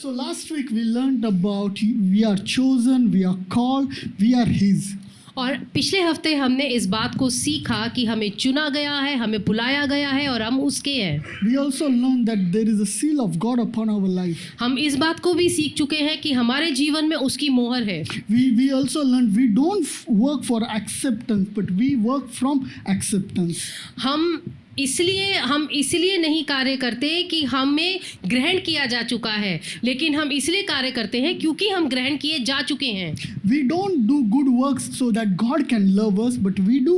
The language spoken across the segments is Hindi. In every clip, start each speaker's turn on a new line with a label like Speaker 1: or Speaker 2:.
Speaker 1: So last week we learned about we are chosen, we are called, we are His.
Speaker 2: और पिछले हफ्ते हमने इस बात को सीखा कि हमें चुना गया है, हमें बुलाया गया है और हम उसके हैं.
Speaker 1: We also learned that there is a seal of God upon our life.
Speaker 2: हम इस बात को भी सीख चुके हैं कि हमारे जीवन में उसकी मोहर है.
Speaker 1: We also learned we don't work for acceptance, but we work from acceptance.
Speaker 2: हम इसलिए नहीं कार्य करते कि हमें ग्रहण किया जा चुका है, लेकिन हम इसलिए कार्य करते हैं क्योंकि हम ग्रहण किए जा चुके हैं.
Speaker 1: We don't do good works so that God can love us, but we do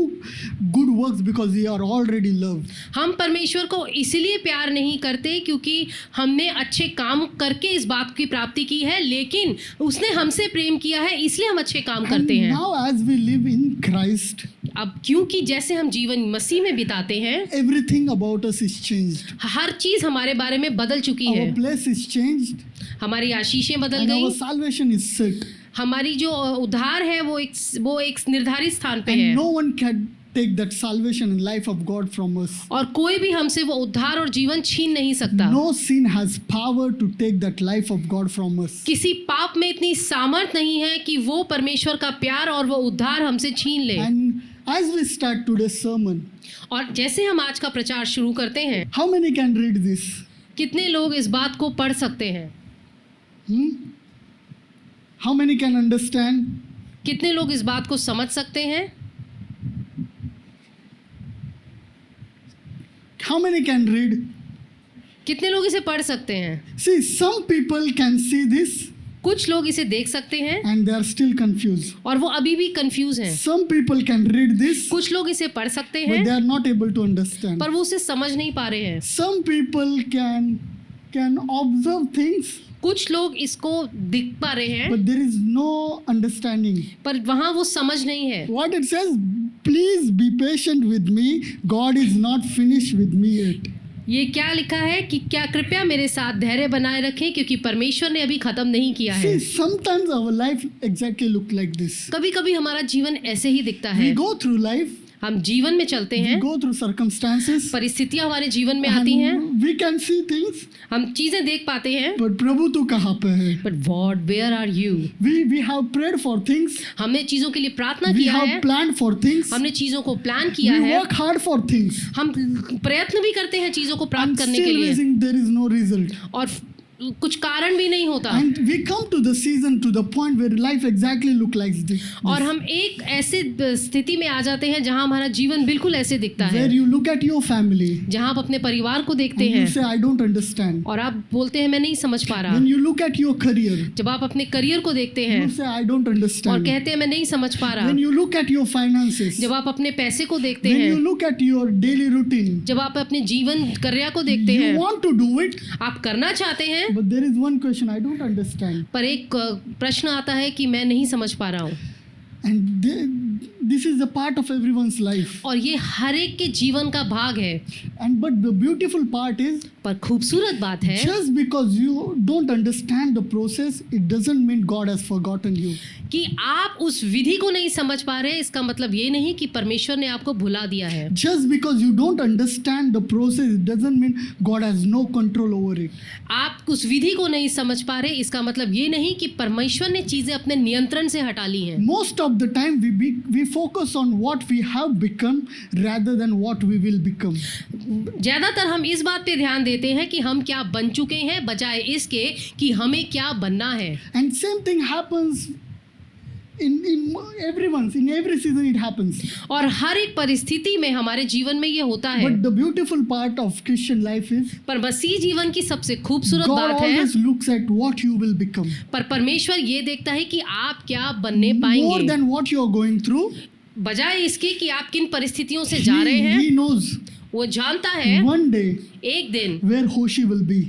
Speaker 1: good works because we are already loved.
Speaker 2: हम परमेश्वर को इसलिए प्यार नहीं करते क्योंकि हमने अच्छे काम करके इस बात की प्राप्ति की है, लेकिन उसने हमसे प्रेम किया है इसलिए हम अच्छे काम करते हैं.
Speaker 1: Now as we live in Christ,
Speaker 2: अब क्योंकि जैसे हम जीवन मसीह में बिताते हैं,
Speaker 1: everything about us is changed.
Speaker 2: हर चीज हमारे बारे में बदल चुकी है.
Speaker 1: Our place is changed.
Speaker 2: हमारी आशीषें बदल
Speaker 1: And
Speaker 2: गई.
Speaker 1: our salvation is set.
Speaker 2: हमारी जो उद्धार है वो एक निर्धारित स्थान पे
Speaker 1: And
Speaker 2: है.
Speaker 1: no one can take that salvation and life of God from us.
Speaker 2: और कोई भी हमसे वो उद्धार और जीवन छीन नहीं सकता.
Speaker 1: No sin has power to take that life of God from us.
Speaker 2: किसी पाप में इतनी सामर्थ नहीं है कि वो परमेश्वर का प्यार और वो उद्धार हमसे छीन ले.
Speaker 1: And as we start today's sermon,
Speaker 2: और जैसे हम आज का प्रचार शुरू करते हैं,
Speaker 1: how many can read this?
Speaker 2: कितने लोग इस बात को पढ़ सकते हैं?
Speaker 1: How many can understand?
Speaker 2: कितने लोग इस बात को समझ सकते हैं?
Speaker 1: How many can read?
Speaker 2: कितने लोग इसे पढ़ सकते हैं?
Speaker 1: See, some people can see this
Speaker 2: कुछ लोग इसे देख सकते हैं
Speaker 1: and they are still confused.
Speaker 2: और वो अभी भी कंफ्यूज हैं.
Speaker 1: Some people can read this,
Speaker 2: कुछ लोग इसे पढ़ सकते
Speaker 1: but
Speaker 2: हैं
Speaker 1: they are not able to understand.
Speaker 2: पर वो उसे समझ नहीं पा रहे हैं.
Speaker 1: Some people can observe things,
Speaker 2: कुछ लोग इसको दिख पा रहे हैं
Speaker 1: but there is no understanding.
Speaker 2: पर वहाँ वो समझ नहीं है.
Speaker 1: What it says, please be patient with me. God is not finished with me yet.
Speaker 2: ये क्या लिखा है कि क्या कृपया मेरे साथ धैर्य बनाए रखें क्योंकि परमेश्वर ने अभी खत्म नहीं किया है.
Speaker 1: See, sometimes our life exactly look like this.
Speaker 2: कभी कभी हमारा जीवन ऐसे ही दिखता
Speaker 1: We
Speaker 2: है.
Speaker 1: go through life,
Speaker 2: हम जीवन में चलते
Speaker 1: we
Speaker 2: हैं,
Speaker 1: go through circumstances,
Speaker 2: परिस्थितियां हमारे जीवन में आती हैं,
Speaker 1: and we can see things,
Speaker 2: हम चीजें देख पाते हैं.
Speaker 1: but प्रभु तू कहाँ पे है?
Speaker 2: But God, where are you?
Speaker 1: We have prayed for things,
Speaker 2: हमने चीजों के लिए प्रार्थना
Speaker 1: we
Speaker 2: किया
Speaker 1: have
Speaker 2: है,
Speaker 1: planned for things,
Speaker 2: हमने चीजों को प्लान किया
Speaker 1: we
Speaker 2: है,
Speaker 1: work hard for things,
Speaker 2: हम प्रयत्न भी करते हैं चीजों को
Speaker 1: and
Speaker 2: प्राप्त करने के
Speaker 1: still
Speaker 2: लिए,
Speaker 1: wishing there is no result.
Speaker 2: और कुछ कारण भी नहीं होता.
Speaker 1: And we come to the season, to the point where life exactly look like this.
Speaker 2: और हम एक ऐसे स्थिति में आ जाते हैं जहां हमारा जीवन बिल्कुल ऐसे दिखता है,
Speaker 1: Where you look at your family,
Speaker 2: जहां आप अपने परिवार को देखते
Speaker 1: and you
Speaker 2: हैं
Speaker 1: say, I don't understand.
Speaker 2: और आप बोलते हैं मैं नहीं समझ पा रहा.
Speaker 1: When you look at your career,
Speaker 2: जब आप अपने करियर को देखते हैं
Speaker 1: you say, I don't
Speaker 2: और
Speaker 1: understand.
Speaker 2: कहते हैं मैं नहीं समझ पा रहा.
Speaker 1: When you look at your finances,
Speaker 2: जब आप अपने पैसे को देखते
Speaker 1: when
Speaker 2: हैं,
Speaker 1: you look at your daily routine,
Speaker 2: जब आप अपने जीवन कर्या को देखते
Speaker 1: you
Speaker 2: हैं,
Speaker 1: want to do it,
Speaker 2: आप करना चाहते हैं,
Speaker 1: but there is one question, I don't understand.
Speaker 2: पर एक प्रश्न आता है कि मैं नहीं समझ पा रहा हूँ.
Speaker 1: And this is a part of everyone's life.
Speaker 2: और ये हर एक के जीवन का भाग है.
Speaker 1: And but the beautiful part is,
Speaker 2: पर खूबसूरत बात है,
Speaker 1: just because you don't understand the process, it doesn't mean God has forgotten you.
Speaker 2: कि आप उस विधि को नहीं समझ पा रहे, इसका मतलब ये नहीं कि परमेश्वर ने आपको भुला दिया है.
Speaker 1: Just because you don't understand the process, it doesn't mean God has no control over it.
Speaker 2: आप उस विधि को नहीं समझ पा रहे, इसका मतलब ये नहीं कि परमेश्वर ने चीजें अपने नियंत्रण से हटा ली हैं.
Speaker 1: Most of the time we focus on what we have become rather than what we will become.
Speaker 2: ज्यादातर हम इस बात पे ध्यान देते हैं कि हम क्या बन चुके हैं बजाय इसके कि हमें क्या बनना है.
Speaker 1: And same thing happens in every season it happens.
Speaker 2: और हर एक परिस्थिति में हमारे जीवन में ये होता है.
Speaker 1: But the beautiful part of Christian life is,
Speaker 2: पर मसीह जीवन की सबसे खूबसूरत
Speaker 1: God
Speaker 2: बात है,
Speaker 1: always looks at what you will become.
Speaker 2: पर परमेश्वर ये देखता है कि आप क्या बनने
Speaker 1: More
Speaker 2: पाएंगे
Speaker 1: than what you are going through,
Speaker 2: बजाय इसके कि आप किन परिस्थितियों से जा रहे हैं.
Speaker 1: He knows
Speaker 2: वो जानता है
Speaker 1: one day
Speaker 2: एक दिन
Speaker 1: where Hoshi will be.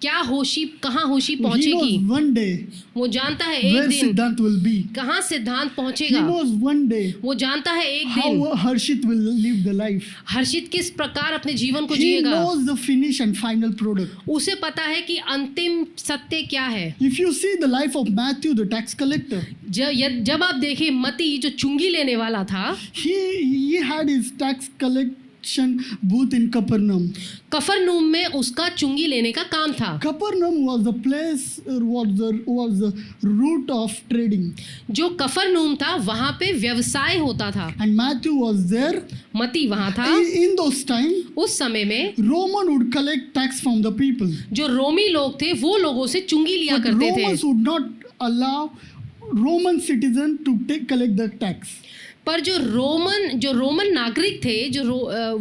Speaker 2: क्या होशी कहाँ होशी
Speaker 1: He knows
Speaker 2: पहुंचेगी.
Speaker 1: one day
Speaker 2: वो जानता है
Speaker 1: where
Speaker 2: एक दिन
Speaker 1: Siddhant will be.
Speaker 2: कहाँ सिद्धांत
Speaker 1: He
Speaker 2: पहुंचेगा.
Speaker 1: knows one day
Speaker 2: वो जानता है एक
Speaker 1: how
Speaker 2: दिन
Speaker 1: Harshit will live the life.
Speaker 2: हर्षित किस प्रकार अपने जीवन को
Speaker 1: He
Speaker 2: जिएगा.
Speaker 1: knows the finish and final product.
Speaker 2: उसे पता है कि अंतिम सत्य क्या है.
Speaker 1: If you see the life of Matthew, the tax collector,
Speaker 2: जब आप देखें मती जो चुंगी लेने वाला था,
Speaker 1: he had his tax collection booth in Capernaum.
Speaker 2: कफरनूम में उसका चुंगी लेने का काम था.
Speaker 1: Capernaum was the place, was the root of trading.
Speaker 2: जो कफरनूम था वहाँ पे व्यवसाय होता था.
Speaker 1: And Matthew was there.
Speaker 2: मती वहाँ था.
Speaker 1: In those time,
Speaker 2: उस समय में
Speaker 1: Roman would collect tax from the people.
Speaker 2: जो रोमी लोग थे वो लोगों से चुंगी लिया
Speaker 1: But
Speaker 2: करते थे.
Speaker 1: Romans would not allow Roman citizen to collect the tax.
Speaker 2: पर जो रोमन नागरिक थे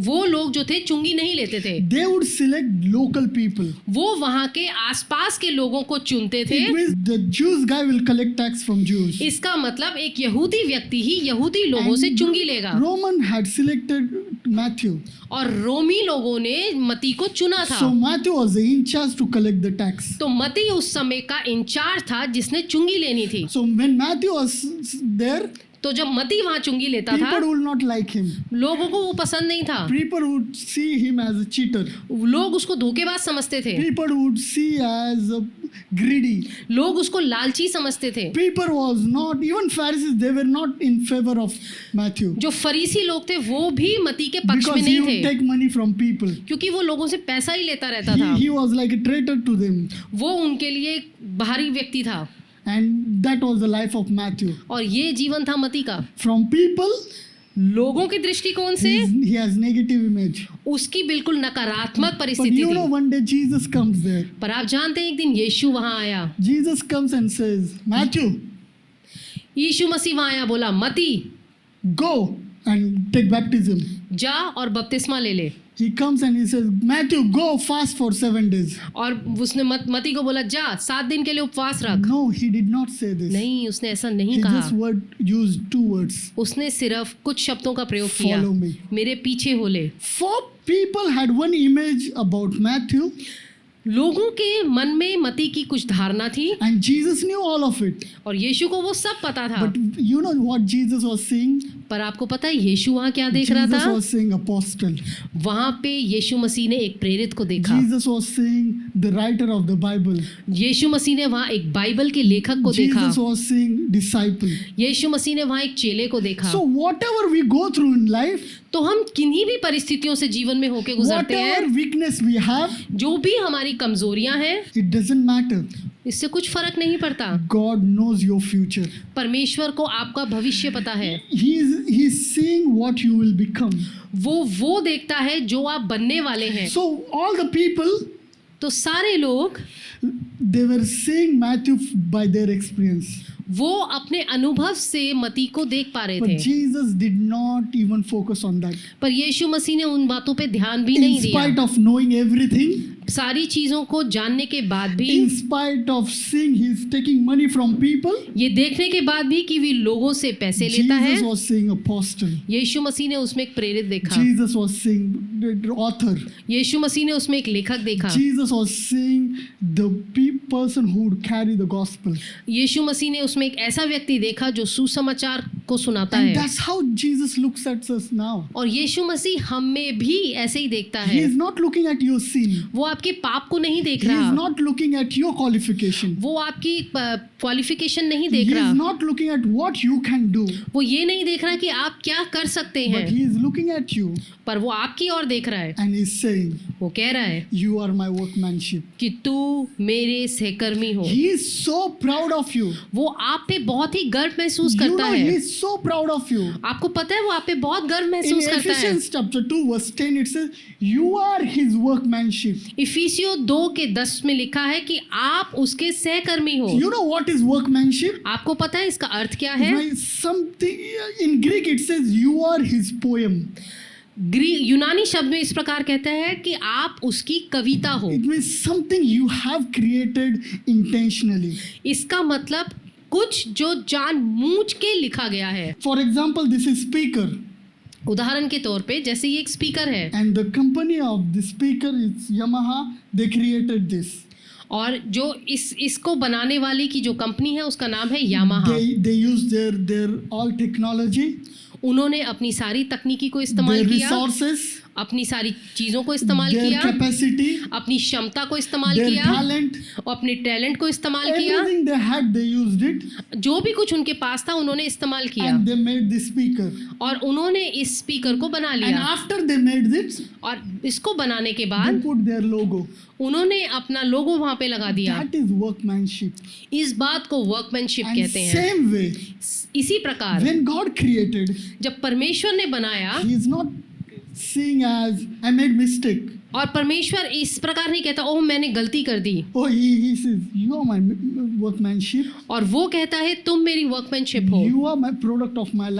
Speaker 2: वो लोग जो थे चुंगी नहीं लेते थे.
Speaker 1: They would select local people.
Speaker 2: वो वहाँ के आसपास के लोगों को चुनते थे.
Speaker 1: It means the Jews guy will collect tax from Jews.
Speaker 2: इसका मतलब एक यहूदी व्यक्ति ही यहूदी लोगों से चुंगी लेगा.
Speaker 1: Roman had selected Matthew.
Speaker 2: और रोमी लोगों ने मती को चुना था.
Speaker 1: So Matthew was in charge to collect the tax.
Speaker 2: तो मती उस समय का इंचार्ज था जिसने चुंगी लेनी थी.
Speaker 1: So when Matthew was there,
Speaker 2: तो जब मती वहाँ चुंगी लेता था
Speaker 1: people would not like him.
Speaker 2: लोगों को वो पसंद नहीं था.
Speaker 1: People would see him as a cheater.
Speaker 2: लोग उसको धोखेबाज समझते थे.
Speaker 1: People would see as a greedy.
Speaker 2: लोग उसको लालची समझते थे.
Speaker 1: People was not, even Pharisees, they were not in favor of Matthew.
Speaker 2: जो फरीसी लोग थे वो भी मती के पक्ष में
Speaker 1: Because he
Speaker 2: नहीं
Speaker 1: would
Speaker 2: थे
Speaker 1: take money from people.
Speaker 2: क्योंकि वो लोगों से पैसा ही लेता रहता था.
Speaker 1: He was like a traitor to them.
Speaker 2: वो उनके लिए एक बाहरी व्यक्ति था.
Speaker 1: And that was the life of Matthew.
Speaker 2: और ये जीवन था मती का.
Speaker 1: From people,
Speaker 2: लोगों के दृष्टिकोण से
Speaker 1: he has negative image.
Speaker 2: उसकी बिल्कुल नकारात्मक
Speaker 1: But
Speaker 2: परिस्थिति
Speaker 1: you know,
Speaker 2: थी.
Speaker 1: one day Jesus comes there.
Speaker 2: पर आप जानते हैं एक दिन यीशु वहां आया.
Speaker 1: Jesus comes and says, Matthew,
Speaker 2: यीशु मसीह वहां आया, बोला मती
Speaker 1: go and take baptism.
Speaker 2: जा और बपतिस्मा ले ले.
Speaker 1: He comes and he says, Matthew, go fast for 7 days.
Speaker 2: और उसने मती को बोला जा 7 दिन के लिए उपवास रख.
Speaker 1: No, he did not say this.
Speaker 2: नहीं, उसने ऐसा नहीं
Speaker 1: He
Speaker 2: कहा.
Speaker 1: just used 2 words.
Speaker 2: उसने सिर्फ कुछ शब्दों का प्रयोग किया.
Speaker 1: Follow me.
Speaker 2: मेरे पीछे हो ले.
Speaker 1: 4 people had one image about Matthew,
Speaker 2: लोगों के मन में मती की कुछ धारणा थी
Speaker 1: and Jesus knew all of it.
Speaker 2: और यीशु को वो सब पता था.
Speaker 1: But you know what Jesus was seeing?
Speaker 2: पर आपको पता है यीशु वहाँ क्या देख रहा
Speaker 1: Jesus
Speaker 2: था?
Speaker 1: was seeing apostle.
Speaker 2: वहाँ पे यीशु मसीह ने एक प्रेरित को देखा.
Speaker 1: Jesus was seeing the writer of the Bible.
Speaker 2: यीशु मसीह ने वहाँ एक बाइबल के लेखक को देखा.
Speaker 1: Jesus was seeing disciple.
Speaker 2: यीशु मसीह ने वहाँ एक चेले को देखा.
Speaker 1: So whatever we go through in life,
Speaker 2: तो हम किन्हीं भी परिस्थितियों से जीवन में होके गुजरते हैं,
Speaker 1: whatever weakness we have,
Speaker 2: जो भी हमारी कमजोरियां हैं,
Speaker 1: it doesn't matter.
Speaker 2: इससे कुछ फर्क नहीं पड़ता.
Speaker 1: God knows your future.
Speaker 2: परमेश्वर को आपका भविष्य पता है.
Speaker 1: He's seeing what you will become.
Speaker 2: वो देखता है जो आप बनने वाले हैं.
Speaker 1: So all the people,
Speaker 2: तो सारे लोग
Speaker 1: they were seeing Matthew by their experience.
Speaker 2: वो अपने अनुभव से मती को देख पा रहे
Speaker 1: But
Speaker 2: थे.
Speaker 1: Jesus did not even focus on that.
Speaker 2: पर यीशु मसीह ने उन बातों पे ध्यान भी
Speaker 1: In
Speaker 2: नहीं
Speaker 1: spite
Speaker 2: दिया.
Speaker 1: of knowing everything,
Speaker 2: सारी चीजों को जानने के बाद भी,
Speaker 1: in spite of seeing he's taking money from people,
Speaker 2: ये देखने के बाद भी कि वे लोगों से पैसे लेता है,
Speaker 1: Jesus was seeing apostle.
Speaker 2: यीशु मसीह ने उसमें एक प्रेरित देखा.
Speaker 1: Jesus was seeing the author.
Speaker 2: यीशु मसीह ने उसमें एक लेखक देखा.
Speaker 1: Jesus was seeing the person who would carry the gospel.
Speaker 2: यीशु मसीह ने उसमें एक ऐसा व्यक्ति देखा जो सुसमाचार को सुनाता
Speaker 1: And
Speaker 2: है.
Speaker 1: that's how Jesus looks at us now.
Speaker 2: और यीशु मसीह हमें भी ऐसे ही देखता
Speaker 1: He
Speaker 2: है.
Speaker 1: is not looking at your sin.
Speaker 2: वो आपके पाप को नहीं देख
Speaker 1: He is
Speaker 2: रहा.
Speaker 1: not looking at your qualification.
Speaker 2: वो आपकी क्वालिफिकेशन नहीं
Speaker 1: He
Speaker 2: देख
Speaker 1: is
Speaker 2: रहा.
Speaker 1: not looking at what you can do.
Speaker 2: वो ये नहीं देख रहा कि आप क्या कर सकते
Speaker 1: But
Speaker 2: हैं,
Speaker 1: he is looking at you
Speaker 2: पर वो आपकी ओर देख रहा है.
Speaker 1: and he's saying,
Speaker 2: वो कह रहा है
Speaker 1: you are my workmanship.
Speaker 2: कि तू मेरे सहकर्मी हो.
Speaker 1: He is so proud of you.
Speaker 2: वो आप पे बहुत ही गर्व महसूस
Speaker 1: You
Speaker 2: करता
Speaker 1: know, he
Speaker 2: है.
Speaker 1: is so proud of you.
Speaker 2: आपको पता है वो आप पे बहुत गर्व
Speaker 1: In
Speaker 2: महसूस करता है.
Speaker 1: Ephesians chapter 2 verse 10 it says, you are his workmanship.
Speaker 2: इफिसियों 2:10 में लिखा है कि आप उसके सहकर्मी हो.
Speaker 1: You know what is workmanship?
Speaker 2: आपको पता है इसका अर्थ क्या है?
Speaker 1: Something in Greek it says you are his poem.
Speaker 2: यूनानी शब्द में इस प्रकार कहता है कि आप उसकी कविता हो.
Speaker 1: It means something you have created intentionally.
Speaker 2: इसका मतलब कुछ जो जानबूझ के लिखा गया है.
Speaker 1: For example, this is speaker
Speaker 2: उदाहरण के तौर पे जैसे ये एक स्पीकर है
Speaker 1: and the company of the speaker is Yamaha. They created this.
Speaker 2: और जो इसको बनाने वाली की जो कंपनी है उसका नाम है Yamaha.
Speaker 1: They use their all technology,
Speaker 2: उन्होंने अपनी सारी तकनीकी को इस्तेमाल
Speaker 1: their
Speaker 2: किया,
Speaker 1: resources,
Speaker 2: अपनी सारी चीज़ों को इस्तेमाल
Speaker 1: their
Speaker 2: किया,
Speaker 1: capacity,
Speaker 2: अपनी क्षमता को इस्तेमाल
Speaker 1: their
Speaker 2: किया,
Speaker 1: talent,
Speaker 2: और अपने टैलेंट को इस्तेमाल किया,
Speaker 1: everything they had, they used it,
Speaker 2: जो भी कुछ उनके पास था उन्होंने इस्तेमाल किया,
Speaker 1: and they made this speaker.
Speaker 2: और उन्होंने इस स्पीकर को बना
Speaker 1: And
Speaker 2: लिया,
Speaker 1: after they made this,
Speaker 2: और इसको बनाने के
Speaker 1: they
Speaker 2: बाद
Speaker 1: put their logo.
Speaker 2: उन्होंने अपना लोगो वहां पे लगा दिया।
Speaker 1: That is workmanship.
Speaker 2: इस बात को वर्कमैनशिप
Speaker 1: And
Speaker 2: कहते हैं।
Speaker 1: same way,
Speaker 2: इसी प्रकार
Speaker 1: when God created,
Speaker 2: जब परमेश्वर ने बनाया,
Speaker 1: He is not seeing as I made mistake.
Speaker 2: और परमेश्वर इस प्रकार नहीं कहता ओह मैंने गलती कर दी,
Speaker 1: Oh, he says, you are my workmanship.
Speaker 2: और वो कहता है तुम मेरी वर्कमैनशिप हो,
Speaker 1: You are my product of my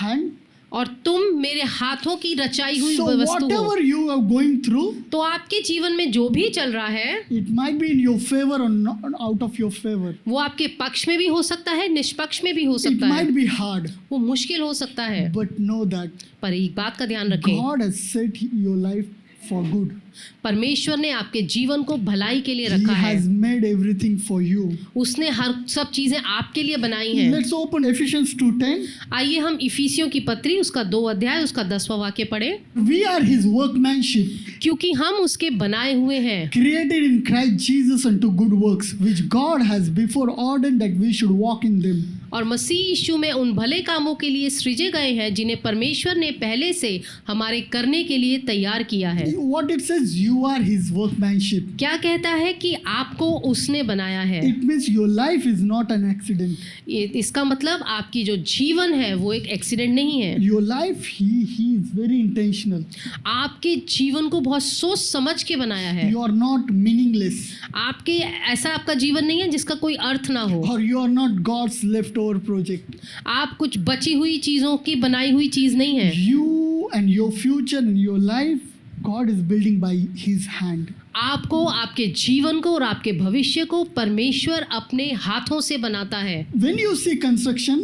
Speaker 1: hand.
Speaker 2: और तुम मेरे हाथों की रचाई हुई
Speaker 1: So
Speaker 2: वस्तु हो।
Speaker 1: whatever you are going through,
Speaker 2: तो आपके जीवन में जो भी चल रहा है
Speaker 1: it might be in your favor or not out of your favor.
Speaker 2: वो आपके पक्ष में भी हो सकता है, निष्पक्ष में भी हो
Speaker 1: It
Speaker 2: सकता है,
Speaker 1: might be hard,
Speaker 2: वो मुश्किल हो सकता है,
Speaker 1: but know that
Speaker 2: पर एक बात का ध्यान रखें,
Speaker 1: God has set your life for good.
Speaker 2: परमेश्वर ने आपके जीवन को भलाई के लिए
Speaker 1: He
Speaker 2: रखा है,
Speaker 1: has made everything for you.
Speaker 2: उसने हर सब चीजें आपके लिए बनाई हैं।
Speaker 1: Let's open Ephesians 2:10.
Speaker 2: आइए हम इफिसियों की पत्री उसका 2 अध्याय उसका 10वां वाक्य पढ़े।
Speaker 1: We are His workmanship,
Speaker 2: क्योंकि हम उसके बनाए हुए हैं,
Speaker 1: created in Christ Jesus unto good works, which God has before ordained that we should walk in them.
Speaker 2: और मसीह यीशु में उन भले कामों के लिए सृजे गए हैं जिन्हें परमेश्वर ने पहले से हमारे करने के लिए तैयार किया है।
Speaker 1: What it says, you are His workmanship.
Speaker 2: क्या कहता है कि आपको उसने बनाया है।
Speaker 1: It means your life is not an accident.
Speaker 2: इसका मतलब आपकी जो जीवन है वो एक एक्सीडेंट नहीं है।
Speaker 1: Your life, He is very intentional.
Speaker 2: आपके जीवन को बहुत सोच समझ के बनाया है।
Speaker 1: You are not meaningless,
Speaker 2: आपके ऐसा आपका जीवन नहीं है जिसका कोई अर्थ ना हो।
Speaker 1: or you are not God's leftover project.
Speaker 2: आप कुछ बची हुई चीज़ों की बनाई हुई चीज़ नहीं है।
Speaker 1: You and your future and your life, God is building by His hand.
Speaker 2: आपको, आपके जीवन को और आपके भविष्य को परमेश्वर अपने हाथों से बनाता है।
Speaker 1: When you see construction,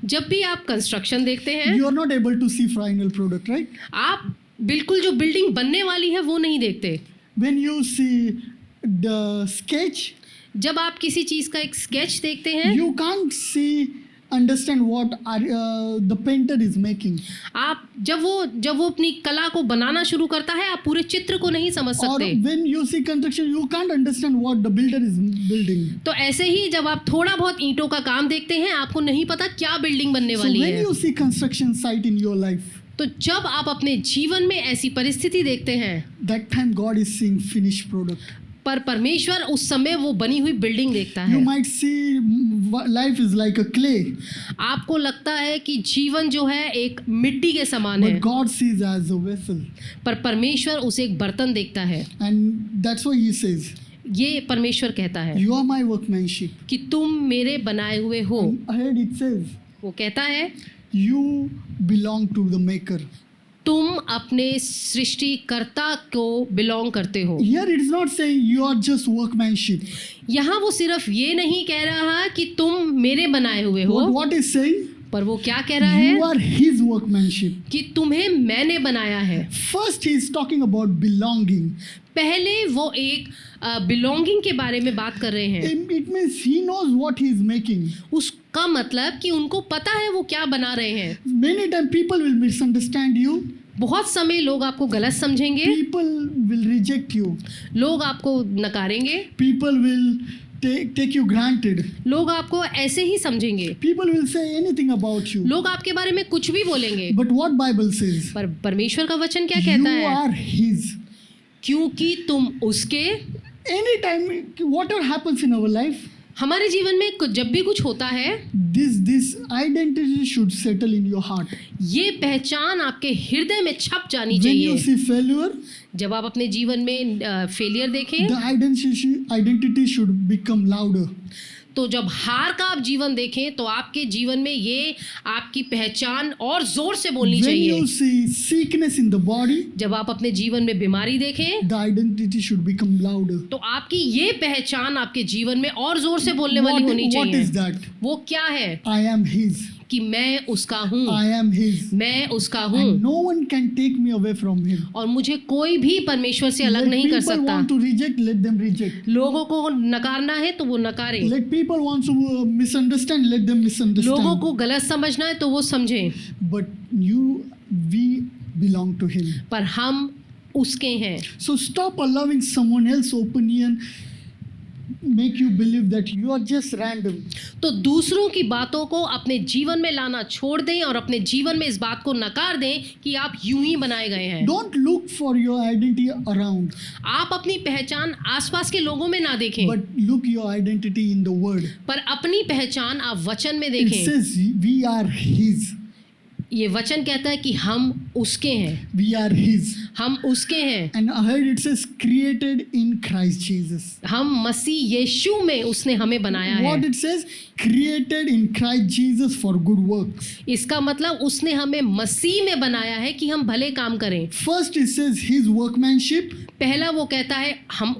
Speaker 2: जब भी आप कंस्ट्रक्शन देखते हैं,
Speaker 1: you are not able to see final product, right?
Speaker 2: आप बिल्कुल जो बिल्डिंग बनने वाली है वो नहीं देखते।
Speaker 1: When you see the sketch,
Speaker 2: जब आप किसी चीज़ का एक स्केच देखते हैं,
Speaker 1: you can't see, understand what the painter is making.
Speaker 2: आप जब वो अपनी कला को बनाना शुरू करता है, आप पूरे चित्र को नहीं समझ
Speaker 1: Or
Speaker 2: सकते।
Speaker 1: when you see construction, you can't understand what the builder is building.
Speaker 2: तो ऐसे ही जब आप थोड़ा बहुत ईंटों का काम देखते हैं, आपको नहीं पता क्या बिल्डिंग बनने
Speaker 1: So
Speaker 2: वाली
Speaker 1: when
Speaker 2: है।
Speaker 1: you see construction site in your life,
Speaker 2: तो जब आप अपने जीवन में ऐसी परिस्थिति देखते हैं,
Speaker 1: that time God is seeing finished product.
Speaker 2: पर परमेश्वर उस समय वो बनी हुई बिल्डिंग देखता
Speaker 1: You
Speaker 2: है।
Speaker 1: might see life is like a clay,
Speaker 2: आपको लगता है कि जीवन जो है एक मिट्टी के समान है,
Speaker 1: but God sees as a vessel.
Speaker 2: पर परमेश्वर उसे एक बर्तन देखता है।
Speaker 1: And that's why He says,
Speaker 2: ये परमेश्वर कहता है
Speaker 1: you are my workmanship.
Speaker 2: कि तुम मेरे बनाए हुए हो।
Speaker 1: Ahead it says,
Speaker 2: वो कहता है
Speaker 1: you belong to the maker.
Speaker 2: तुम अपने सृष्टिकर्ता को बिलोंग करते हो।
Speaker 1: Here it is not saying you are just workmanship.
Speaker 2: यहाँ वो सिर्फ ये नहीं कह रहा कि तुम मेरे बनाए हुए हो,
Speaker 1: What is saying?
Speaker 2: पर वो क्या कह रहा है
Speaker 1: You are His workmanship.
Speaker 2: कि तुम्हें मैंने बनाया है।
Speaker 1: First He is talking about belonging.
Speaker 2: पहले वो एक बिलोंगिंग के बारे में बात कर रहे हैं।
Speaker 1: It means He knows what He is making.
Speaker 2: उसका मतलब कि उनको पता है वो क्या बना रहे हैं।
Speaker 1: Many times people will misunderstand you.
Speaker 2: बहुत समय लोग आपको गलत समझेंगे,
Speaker 1: People will reject you.
Speaker 2: लोग आपको नकारेंगे,
Speaker 1: People will take you granted.
Speaker 2: लोग आपको ऐसे ही समझेंगे,
Speaker 1: People will say anything about you.
Speaker 2: लोग आपके बारे में कुछ भी बोलेंगे।
Speaker 1: But what Bible says?
Speaker 2: पर परमेश्वर का वचन क्या
Speaker 1: You
Speaker 2: कहता है?
Speaker 1: are His.
Speaker 2: क्योंकि तुम उसके।
Speaker 1: Anytime, whatever happens in our life,
Speaker 2: हमारे जीवन में जब भी कुछ होता है,
Speaker 1: this identity should settle in your heart.
Speaker 2: ये पहचान आपके हृदय में छप जानी
Speaker 1: When you
Speaker 2: चाहिए।
Speaker 1: see failure,
Speaker 2: जब आप अपने जीवन में फेलियर देखें,
Speaker 1: the identity should become louder.
Speaker 2: तो जब हार का आप जीवन देखें तो आपके जीवन में ये आपकी पहचान और जोर से बोलनी
Speaker 1: When
Speaker 2: चाहिए।
Speaker 1: you see sickness in the body,
Speaker 2: जब आप अपने जीवन में बीमारी देखें
Speaker 1: the identity should become louder.
Speaker 2: तो आपकी ये पहचान आपके जीवन में और जोर से बोलने वाली होनी
Speaker 1: What
Speaker 2: चाहिए।
Speaker 1: is that?
Speaker 2: वो क्या है?
Speaker 1: I am His.
Speaker 2: कि मैं उसका हूँ,
Speaker 1: I am His.
Speaker 2: मैं उसका हूँ,
Speaker 1: And no one can take me away from Him.
Speaker 2: और मुझे कोई भी परमेश्वर से अलग
Speaker 1: Let
Speaker 2: नहीं कर
Speaker 1: people
Speaker 2: सकता।
Speaker 1: want to reject, let them reject.
Speaker 2: लोगों को नकारना है तो वो नकारे,
Speaker 1: Let people want to misunderstand, let them
Speaker 2: लोगों
Speaker 1: misunderstand.
Speaker 2: को गलत समझना है तो वो समझें।
Speaker 1: But we belong to Him.
Speaker 2: पर हम उसके हैं.
Speaker 1: So stop allowing someone else's opinion make you believe that you are just random.
Speaker 2: तो दूसरों की बातों को अपने जीवन में लाना छोड़ दें और अपने जीवन में इस बात को नकार दें कि आप यूं ही बनाए गए हैं.
Speaker 1: Don't look for your identity around,
Speaker 2: आप अपनी पहचान आसपास के लोगों में ना देखें,
Speaker 1: but look your identity in the Word.
Speaker 2: पर अपनी पहचान आप वचन में
Speaker 1: It
Speaker 2: देखें.
Speaker 1: says we are His.
Speaker 2: ये वचन कहता है कि हम उसके हैं.
Speaker 1: We are His.
Speaker 2: हम उसके हैं.
Speaker 1: And ahead it says created in Christ Jesus.
Speaker 2: हम मसीह यीशु में उसने हमें बनाया
Speaker 1: What
Speaker 2: है.
Speaker 1: it says? Created in Christ Jesus for good works.
Speaker 2: इसका मतलब उसने हमें मसीह में बनाया है कि हम भले काम करें.
Speaker 1: First it says His workmanship.
Speaker 2: पहला वो कहता है हम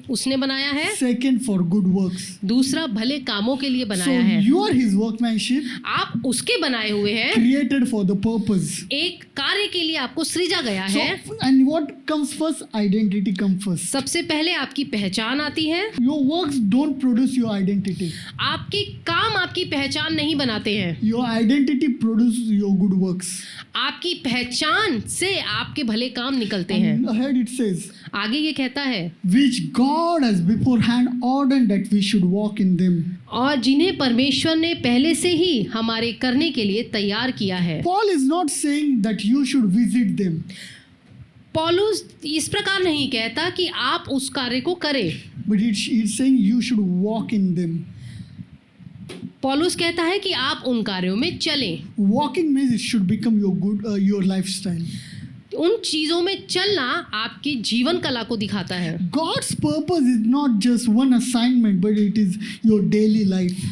Speaker 2: उसने बनाया है.
Speaker 1: Second for good works.
Speaker 2: दूसरा भले कामों के लिए
Speaker 1: So
Speaker 2: बनाया है.
Speaker 1: you are His workmanship,
Speaker 2: आप उसके बनाए हुए हैं.
Speaker 1: created for the purpose.
Speaker 2: एक कार्य के लिए आपको सृजा गया
Speaker 1: So,
Speaker 2: है.
Speaker 1: and what comes first? Identity comes first.
Speaker 2: सबसे पहले आपकी पहचान आती है.
Speaker 1: Your works don't produce your identity.
Speaker 2: आपके काम आपकी पहचान नहीं बनाते हैं.
Speaker 1: Your identity produces your good works.
Speaker 2: आपकी पहचान से आपके भले काम निकलते हैं.
Speaker 1: And ahead it says,
Speaker 2: आगे ये कहता है
Speaker 1: which God has beforehand ordained that we should walk in them.
Speaker 2: और जिन्हें परमेश्वर ने पहले से ही हमारे करने के लिए तैयार किया है.
Speaker 1: Paul is not saying that you should visit them,
Speaker 2: पौलुस इस प्रकार नहीं कहता कि आप उस कार्य को करें.
Speaker 1: but it's saying you should walk in them.
Speaker 2: पौलुस कहता है कि आप उन कार्यों में चलें.
Speaker 1: Walking means it should become your lifestyle.
Speaker 2: उन चीज़ों में चलना आपकी जीवन कला को दिखाता है.
Speaker 1: God's purpose is not just one assignment, but it is your daily life.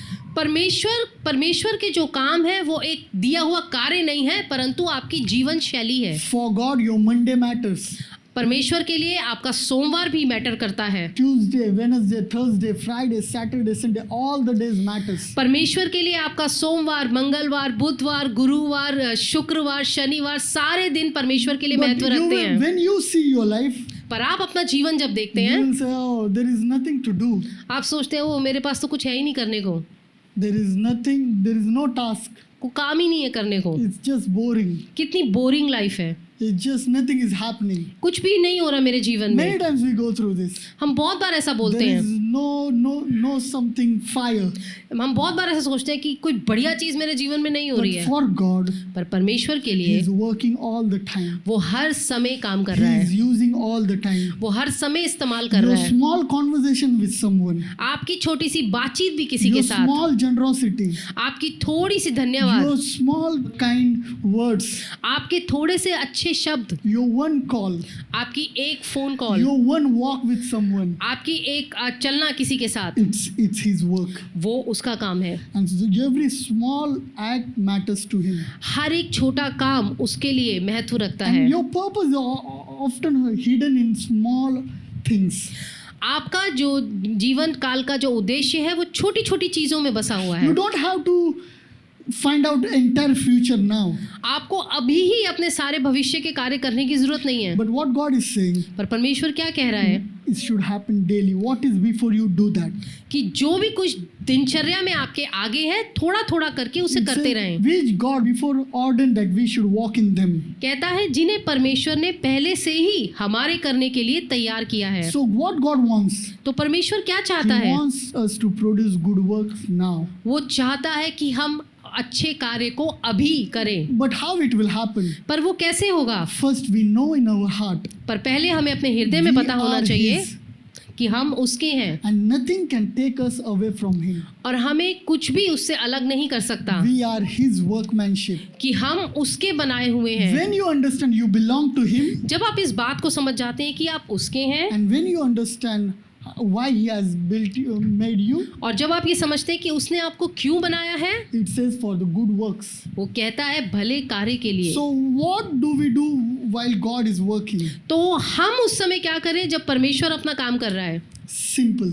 Speaker 2: परमेश्वर के जो काम है वो एक दिया हुआ कार्य नहीं है, परंतु आपकी जीवन शैली है.
Speaker 1: For God, your Monday matters.
Speaker 2: परमेश्वर के लिए आपका सोमवार भी मैटर करता है.
Speaker 1: Tuesday, Wednesday, Thursday, Friday, Saturday, Sunday, all the days matters.
Speaker 2: परमेश्वर के लिए आपका सोमवार, मंगलवार, बुधवार, गुरुवार, शुक्रवार, शनिवार सारे दिन परमेश्वर के लिए
Speaker 1: But
Speaker 2: महत्व रखते हैं.
Speaker 1: when you see your life,
Speaker 2: पर आप अपना जीवन जब देखते
Speaker 1: you
Speaker 2: हैं
Speaker 1: will say, oh, there is nothing to do.
Speaker 2: आप सोचते हैं वो मेरे पास तो कुछ है ही नहीं करने को,
Speaker 1: There is nothing, there is no task.
Speaker 2: को काम ही नहीं है करने को.
Speaker 1: It's just boring.
Speaker 2: कितनी बोरिंग लाइफ है.
Speaker 1: It's just nothing is happening.
Speaker 2: कुछ भी नहीं हो रहा मेरे जीवन
Speaker 1: Many
Speaker 2: में.
Speaker 1: times we go through this.
Speaker 2: हम बहुत बार ऐसा बोलते
Speaker 1: There
Speaker 2: हैं.
Speaker 1: is no something fire.
Speaker 2: हम बहुत बार ऐसा सोचते हैं कि कोई बढ़िया चीज मेरे जीवन में नहीं हो रही
Speaker 1: But
Speaker 2: है.
Speaker 1: for God,
Speaker 2: पर परमेश्वर के
Speaker 1: He
Speaker 2: लिए
Speaker 1: is working all the time.
Speaker 2: वो हर समय काम कर
Speaker 1: He
Speaker 2: रहा है.
Speaker 1: is using all the time.
Speaker 2: वो हर समय इस्तेमाल कर
Speaker 1: Your
Speaker 2: रहा है.
Speaker 1: small conversation with someone,
Speaker 2: आपकी छोटी सी बातचीत भी किसी
Speaker 1: your
Speaker 2: के साथ,
Speaker 1: small generosity,
Speaker 2: आपकी थोड़ी सी धन्यवाद,
Speaker 1: your small kind words,
Speaker 2: आपके थोड़े से अच्छे शब्द,
Speaker 1: your one call,
Speaker 2: आपकी एक phone call,
Speaker 1: your one walk with someone,
Speaker 2: आपकी एक चलना किसी के साथ,
Speaker 1: it's His work.
Speaker 2: वो उसका काम है.
Speaker 1: And so every small act matters to Him.
Speaker 2: हर एक छोटा काम उसके लिए महत्व रखता
Speaker 1: And
Speaker 2: है.
Speaker 1: your purpose is often hidden in small things.
Speaker 2: आपका जो जीवन काल का जो उद्देश्य है वो छोटी छोटी चीजों में बसा हुआ है.
Speaker 1: You don't have to find out entire future now.
Speaker 2: आपको अभी ही अपने सारे भविष्य के कार्य करने की जरूरत नहीं है.
Speaker 1: But what God is saying,
Speaker 2: पर परमेश्वर क्या कह रहा है
Speaker 1: it should happen daily. What is before you do that?
Speaker 2: कि जो भी कुछ दिनचर्या में आपके आगे है थोड़ा थोड़ा करके उसे
Speaker 1: It
Speaker 2: करते
Speaker 1: says,
Speaker 2: रहें.
Speaker 1: which God before ordained that we should walk in them.
Speaker 2: कहता है जिन्हें परमेश्वर ने पहले से ही हमारे करने के लिए तैयार किया है.
Speaker 1: So what God wants,
Speaker 2: तो परमेश्वर क्या
Speaker 1: He
Speaker 2: चाहता है?
Speaker 1: wants us to produce good works now.
Speaker 2: वो चाहता है कि हम अच्छे कार्य को अभी करें.
Speaker 1: But how it will happen?
Speaker 2: पर वो कैसे होगा?
Speaker 1: First we know in our heart
Speaker 2: पर पहले हमें अपने हृदय में
Speaker 1: we
Speaker 2: पता होना
Speaker 1: are
Speaker 2: चाहिए
Speaker 1: His,
Speaker 2: कि हम उसके हैं
Speaker 1: and nothing can take us away from Him.
Speaker 2: और हमें कुछ भी उससे अलग नहीं कर सकता.
Speaker 1: We are His workmanship.
Speaker 2: कि हम उसके बनाए हुए हैं.
Speaker 1: When you understand you belong to Him,
Speaker 2: जब आप इस बात को समझ जाते हैं कि आप उसके हैं,
Speaker 1: and when you understand why He has built you, made you,
Speaker 2: और जब आप ये समझते हैं कि उसने आपको क्यों बनाया है,
Speaker 1: it says for the good works.
Speaker 2: वो कहता है भले कार्य के लिए.
Speaker 1: So what do we do while God is working?
Speaker 2: तो हम उस समय क्या करें जब परमेश्वर अपना काम कर रहा है?
Speaker 1: Simple.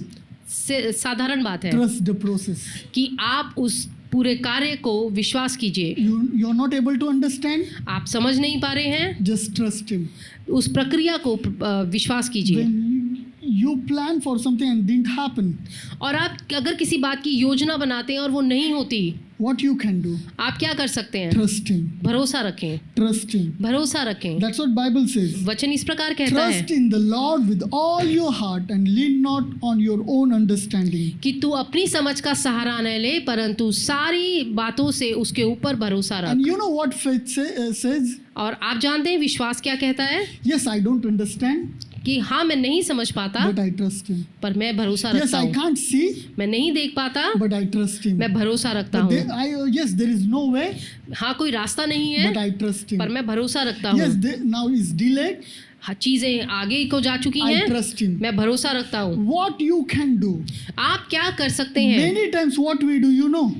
Speaker 2: साधारण बात है
Speaker 1: Trust the process.
Speaker 2: कि आप उस पूरे कार्य को विश्वास कीजिए.
Speaker 1: You're not able to understand?
Speaker 2: आप समझ नहीं पा रहे हैं,
Speaker 1: Just trust Him.
Speaker 2: उस प्रक्रिया को विश्वास कीजिए.
Speaker 1: When you plan for something and didn't happen,
Speaker 2: और आप अगर किसी बात की योजना बनाते हैं और वो नहीं होती,
Speaker 1: what you can do?
Speaker 2: आप क्या कर सकते हैं?
Speaker 1: Trust Him.
Speaker 2: भरोसा रखें,
Speaker 1: Trust Him.
Speaker 2: भरोसा रखें।
Speaker 1: That's what Bible says.
Speaker 2: वचन इस प्रकार कहता है
Speaker 1: Trust in the Lord with all your heart and lean not on your own understanding.
Speaker 2: कि तू अपनी समझ का सहारा न ले, परंतु सारी बातों से उसके ऊपर भरोसा रख।
Speaker 1: And you know what faith says?
Speaker 2: और आप जानते हैं विश्वास क्या कहता है?
Speaker 1: Yes, I don't understand,
Speaker 2: कि हाँ मैं नहीं समझ पाता,
Speaker 1: but I trust Him.
Speaker 2: पर मैं भरोसा
Speaker 1: Yes,
Speaker 2: रखता
Speaker 1: I
Speaker 2: हूँ।
Speaker 1: can't see,
Speaker 2: मैं नहीं देख पाता,
Speaker 1: but I trust Him.
Speaker 2: मैं भरोसा रखता
Speaker 1: But
Speaker 2: हूँ।
Speaker 1: yes, there is no way,
Speaker 2: हाँ कोई रास्ता नहीं है,
Speaker 1: but I trust Him.
Speaker 2: पर मैं भरोसा रखता
Speaker 1: Yes,
Speaker 2: हूँ।
Speaker 1: now it's delayed.
Speaker 2: हाँ, चीजें आगे को जा चुकी
Speaker 1: I
Speaker 2: हैं,
Speaker 1: trust Him.
Speaker 2: मैं भरोसा रखता हूँ।
Speaker 1: What you can do?
Speaker 2: आप क्या कर सकते हैं?
Speaker 1: Many times, what we do, you know,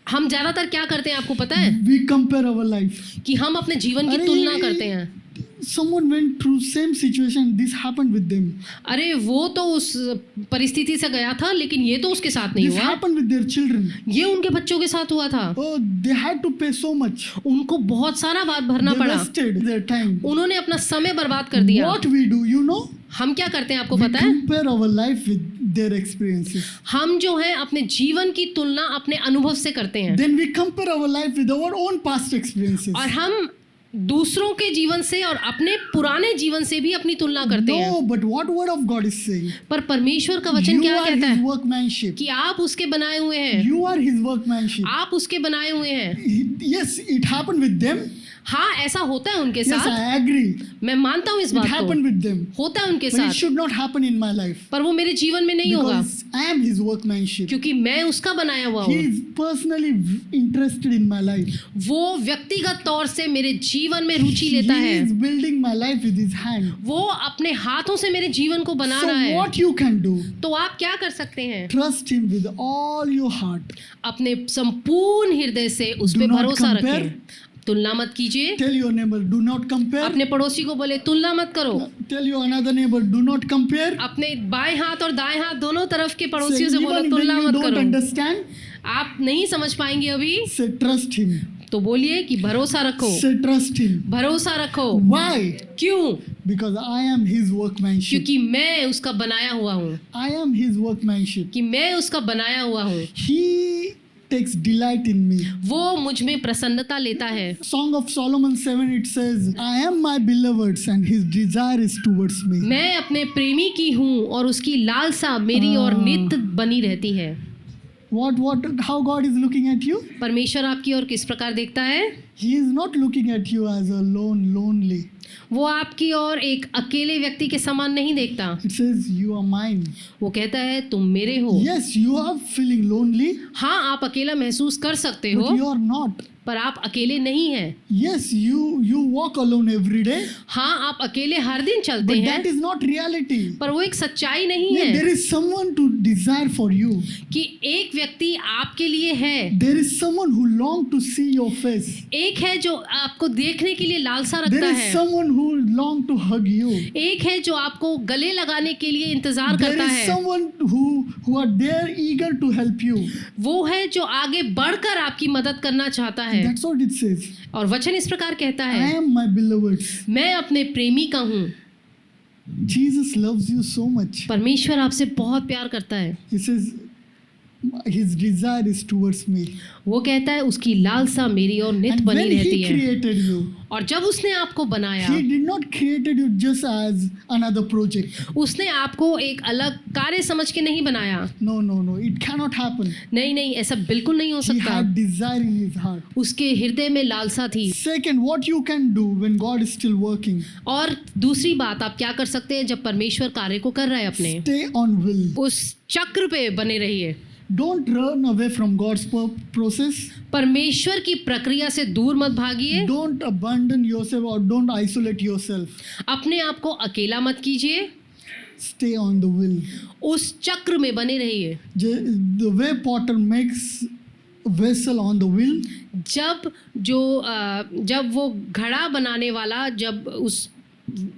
Speaker 2: हम ज्यादातर क्या करते हैं आपको पता है?
Speaker 1: we compare our life.
Speaker 2: कि हम अपने जीवन की
Speaker 1: अरे,
Speaker 2: तुलना करते हैं।
Speaker 1: Someone went through same situation. This happened with them.
Speaker 2: अरे वो तो उस परिस्थिति से गया था, लेकिन ये तो उसके साथ नहीं
Speaker 1: This
Speaker 2: हुआ,
Speaker 1: happened with their children.
Speaker 2: ये उनके बच्चों के साथ हुआ था।
Speaker 1: Oh, they had to pay so much.
Speaker 2: उनको बहुत सारा बात भरना
Speaker 1: They
Speaker 2: पड़ा,
Speaker 1: wasted their time.
Speaker 2: उन्होंने अपना समय बर्बाद कर दिया।
Speaker 1: What we do, you know,
Speaker 2: हम क्या करते हैं आपको
Speaker 1: we
Speaker 2: पता है?
Speaker 1: compare our life with their experiences.
Speaker 2: हम जो है अपने जीवन की तुलना अपने अनुभव से करते हैं,
Speaker 1: Then we compare our life with our own past experiences.
Speaker 2: और हम दूसरों के जीवन से और अपने पुराने जीवन से भी अपनी तुलना करते हैं।
Speaker 1: No, but what word of God is saying?
Speaker 2: पर परमेश्वर का वचन
Speaker 1: You
Speaker 2: क्या
Speaker 1: are
Speaker 2: कहता
Speaker 1: His
Speaker 2: है?
Speaker 1: workmanship.
Speaker 2: कि आप उसके बनाए हुए हैं,
Speaker 1: You are His workmanship.
Speaker 2: आप उसके बनाए हुए हैं।
Speaker 1: Yes, it happened with them.
Speaker 2: हाँ ऐसा होता है उनके
Speaker 1: Yes,
Speaker 2: साथ,
Speaker 1: I agree.
Speaker 2: मैं मानता हूँ इस
Speaker 1: It
Speaker 2: बात
Speaker 1: happened
Speaker 2: को,
Speaker 1: with them.
Speaker 2: होता है उनके
Speaker 1: But it
Speaker 2: साथ,
Speaker 1: should not happen in my life.
Speaker 2: पर वो मेरे जीवन में नहीं होगा,
Speaker 1: Because I am His workmanship.
Speaker 2: क्योंकि मैं उसका बनाया हुआ
Speaker 1: He
Speaker 2: हूँ।
Speaker 1: is personally interested in my life.
Speaker 2: वो व्यक्तिगत तौर से मेरे जीवन में रुचि
Speaker 1: He
Speaker 2: लेता है,
Speaker 1: is building my life with His hand.
Speaker 2: वो अपने हाथों से मेरे जीवन को बना
Speaker 1: So
Speaker 2: रहा है।
Speaker 1: what you can do?
Speaker 2: तो आप क्या कर सकते हैं?
Speaker 1: Trust Him with all your heart.
Speaker 2: अपने संपूर्ण हृदय से उस
Speaker 1: Do
Speaker 2: पे
Speaker 1: not
Speaker 2: भरोसा
Speaker 1: compare.
Speaker 2: रखें, तुलना मत कीजिए।
Speaker 1: Tell your neighbor, do not compare.
Speaker 2: अपने पड़ोसी को बोले तुलना मत करो।
Speaker 1: Tell your another neighbor, do not compare.
Speaker 2: अपने बाएं हाथ और दाएं हाथ दोनों तरफ के
Speaker 1: Say,
Speaker 2: पड़ोसियों से बोलो
Speaker 1: even when
Speaker 2: तुलना
Speaker 1: you
Speaker 2: मत
Speaker 1: don't
Speaker 2: करो।
Speaker 1: understand,
Speaker 2: आप नहीं समझ पाएंगे अभी,
Speaker 1: say trust Him.
Speaker 2: तो बोलिए कि भरोसा रखो,
Speaker 1: Say trust Him.
Speaker 2: भरोसा रखो।
Speaker 1: Why?
Speaker 2: क्यों?
Speaker 1: Because I am His workmanship.
Speaker 2: क्योंकि मैं उसका बनाया हुआ हूँ,
Speaker 1: I am His workmanship.
Speaker 2: कि मैं उसका बनाया हुआ हूँ।
Speaker 1: He takes delight in me.
Speaker 2: वो मुझ में प्रसन्नता लेता है।
Speaker 1: Song of Solomon 7, it says, I am my beloved's and His desire is towards me.
Speaker 2: मैं अपने प्रेमी की हूँ और उसकी लालसा मेरी और नित्य बनी रहती है।
Speaker 1: How God is looking at you?
Speaker 2: परमेश्वर आपकी ओर किस प्रकार देखता है?
Speaker 1: He is not looking at you as a lonely.
Speaker 2: वो आपकी ओर एक अकेले व्यक्ति के समान नहीं देखता।
Speaker 1: It says, you are mine.
Speaker 2: वो कहता है तुम मेरे हो।
Speaker 1: Yes, you are feeling lonely,
Speaker 2: हाँ आप अकेला महसूस कर सकते
Speaker 1: but
Speaker 2: हो,
Speaker 1: you are not.
Speaker 2: पर आप अकेले नहीं हैं।
Speaker 1: Yes, you walk alone every day,
Speaker 2: हाँ आप अकेले हर दिन चलते
Speaker 1: but
Speaker 2: हैं,
Speaker 1: that is not reality.
Speaker 2: पर वो एक सच्चाई नहीं
Speaker 1: Yeah, there
Speaker 2: है
Speaker 1: is someone to desire for you.
Speaker 2: कि एक व्यक्ति आपके लिए है,
Speaker 1: There is someone who long to see your face.
Speaker 2: एक है जो आपको देखने के लिए लालसा
Speaker 1: There
Speaker 2: रखता
Speaker 1: is
Speaker 2: है,
Speaker 1: someone who long to hug you.
Speaker 2: एक है जो आपको गले लगाने के लिए इंतजार
Speaker 1: There
Speaker 2: करता
Speaker 1: is
Speaker 2: है,
Speaker 1: someone who are there eager to help you.
Speaker 2: वो है जो आगे बढ़कर आपकी मदद करना चाहता है।
Speaker 1: That's what it says.
Speaker 2: और वचन इस प्रकार कहता
Speaker 1: I
Speaker 2: है,
Speaker 1: am my beloved's.
Speaker 2: मैं अपने प्रेमी का हूँ।
Speaker 1: Jesus loves you so much.
Speaker 2: परमेश्वर आपसे बहुत प्यार करता है।
Speaker 1: He says, His desire is towards me.
Speaker 2: वो कहता है उसकी लालसा मेरी और नित्य
Speaker 1: And
Speaker 2: बनी
Speaker 1: when
Speaker 2: रहती
Speaker 1: He
Speaker 2: है।
Speaker 1: created you,
Speaker 2: और जब उसने आपको बनाया,
Speaker 1: He did not created you just as another project.
Speaker 2: उसने आपको एक अलग कार्य समझ के नहीं बनाया।
Speaker 1: No, it cannot happen.
Speaker 2: नहीं नहीं, ऐसा बिल्कुल नहीं हो
Speaker 1: He
Speaker 2: सकता।
Speaker 1: had desire in His heart.
Speaker 2: उसके हृदय में लालसा थी।
Speaker 1: Second, what you can do when God is still working,
Speaker 2: और दूसरी बात आप क्या कर सकते हैं जब परमेश्वर कार्य को कर रहा है अपने,
Speaker 1: stay on will.
Speaker 2: उस चक्र पे बने रहिए।
Speaker 1: Don't run away from God's process.
Speaker 2: परमेश्वर की प्रक्रिया से दूर मत भागिए।
Speaker 1: Don't abandon yourself or don't isolate yourself.
Speaker 2: अपने आप को अकेला मत कीजिए,
Speaker 1: Stay on the will.
Speaker 2: उस चक्र में बने रहिए।
Speaker 1: The way potter makes vessel on the wheel,
Speaker 2: जब वो घड़ा बनाने वाला जब उस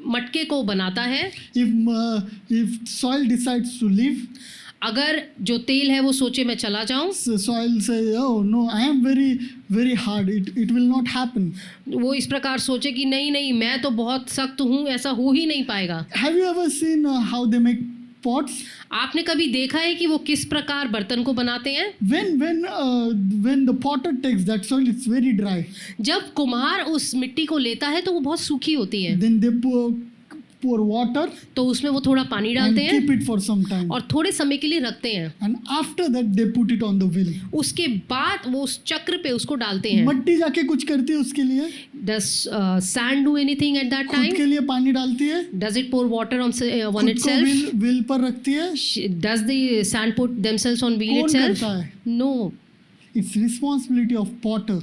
Speaker 2: मटके को बनाता है,
Speaker 1: if soil decides to leave,
Speaker 2: अगर जो तेल है वो सोचे मैं चला जाऊं,
Speaker 1: so soil say, oh no, I am very hard, it will not happen.
Speaker 2: वो इस प्रकार सोचे कि नहीं नहीं मैं तो बहुत सख्त हूँ, ऐसा हो ही नहीं पाएगा।
Speaker 1: Have you ever seen how they make pots?
Speaker 2: आपने कभी देखा है कि वो किस प्रकार बर्तन को बनाते हैं?
Speaker 1: When the potter takes that soil, it's very dry.
Speaker 2: जब कुम्हार उस मिट्टी को लेता है तो वो बहुत सूखी होती है,
Speaker 1: Then they pour water
Speaker 2: तो उसमें वो थोड़ा पानी
Speaker 1: and
Speaker 2: डालते
Speaker 1: keep
Speaker 2: हैं
Speaker 1: it for some time.
Speaker 2: और थोड़े समय के लिए रखते हैं.
Speaker 1: And after that, they put it on the wheel.
Speaker 2: उसके बाद वो उस चक्र पे उसको डालते हैं.
Speaker 1: मट्टी जाके कुछ करती है उसके लिए,
Speaker 2: Does sand do anything at that
Speaker 1: खुद
Speaker 2: time?
Speaker 1: के लिए पानी डालती है,
Speaker 2: Does it pour water on
Speaker 1: खुद को
Speaker 2: itself?
Speaker 1: wheel पर रखती है.
Speaker 2: Does the sand put themselves on wheel
Speaker 1: कौन
Speaker 2: itself?
Speaker 1: करता है?
Speaker 2: No.
Speaker 1: It's responsibility of potter.